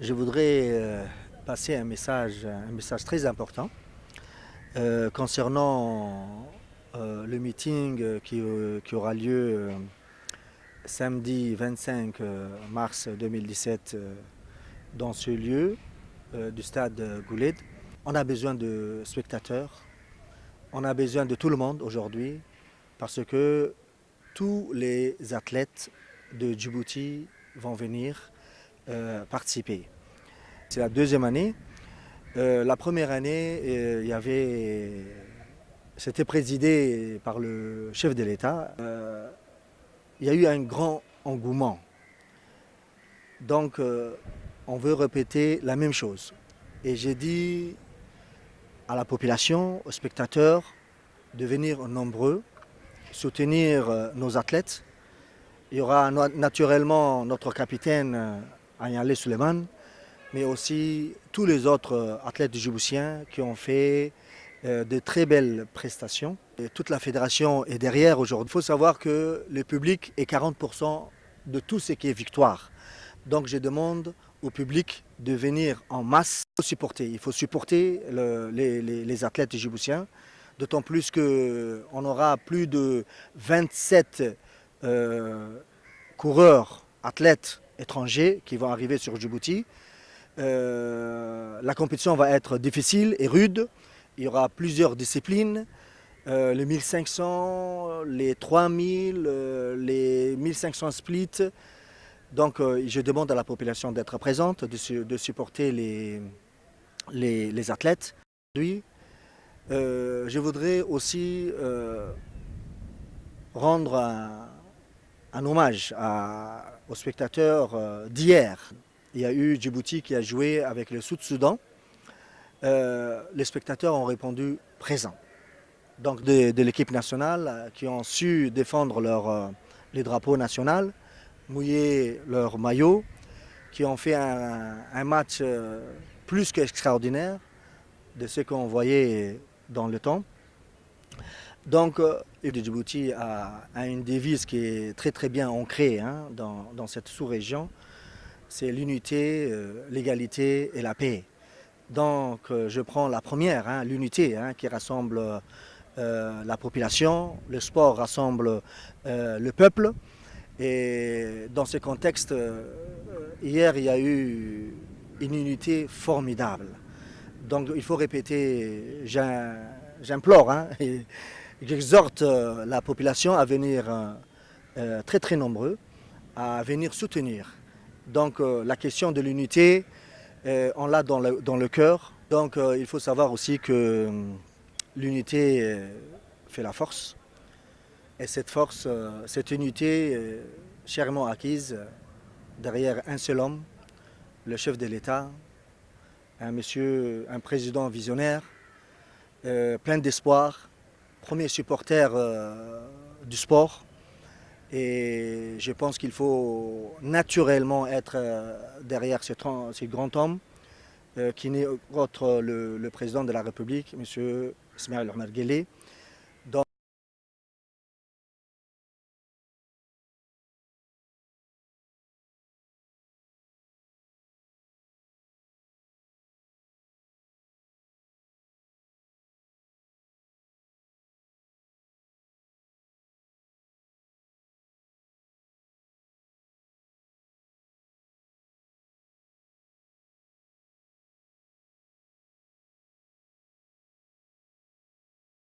Je voudrais passer un message très important concernant le meeting qui aura lieu samedi 25 mars 2017 dans ce lieu du stade Goulet. On a besoin de spectateurs, on a besoin de tout le monde aujourd'hui parce que tous les athlètes de Djibouti vont venir participer. C'est la deuxième année. La première année, c'était présidé par le chef de l'État. Il y a eu un grand engouement. Donc, on veut répéter la même chose. Et j'ai dit à la population, aux spectateurs, de venir nombreux, soutenir nos athlètes. Il y aura naturellement notre capitaine, Agnalé Suleiman, mais aussi tous les autres athlètes djiboutiens qui ont fait de très belles prestations. Et toute la fédération est derrière aujourd'hui. Il faut savoir que le public est 40% de tout ce qui est victoire. Donc je demande au public de venir en masse supporter. Il faut supporter les athlètes djiboutiens, d'autant plus qu'on aura plus de 27 coureurs, athlètes étrangers qui vont arriver sur Djibouti. La compétition va être difficile et rude. Il y aura plusieurs disciplines, les 1500, les 3000, les 1500 splits. Donc je demande à la population d'être présente, de supporter les athlètes. Aujourd'hui, je voudrais aussi rendre un hommage aux spectateurs d'hier. Il y a eu Djibouti qui a joué avec le Sud-Soudan. Les spectateurs ont répondu présents. Donc de l'équipe nationale qui ont su défendre les drapeaux nationaux, mouiller leur maillot, qui ont fait un match plus qu'extraordinaire de ce qu'on voyait dans le temps. Donc Djibouti a une devise qui est très très bien ancrée dans cette sous-région. C'est l'unité, l'égalité et la paix. Donc je prends la première, l'unité qui rassemble la population, le sport rassemble le peuple. Et dans ce contexte, hier il y a eu une unité formidable. Donc il faut répéter, j'implore et j'exhorte la population à venir très très nombreux, à venir soutenir. Donc la question de l'unité, on l'a dans le cœur. Donc il faut savoir aussi que l'unité fait la force. Et cette force, cette unité chèrement acquise derrière un seul homme, le chef de l'État, un président visionnaire, plein d'espoir, premier supporter du sport. Et je pense qu'il faut naturellement être derrière ce grand homme qui n'est autre le président de la République, M. Ismaël Omar Guelleh,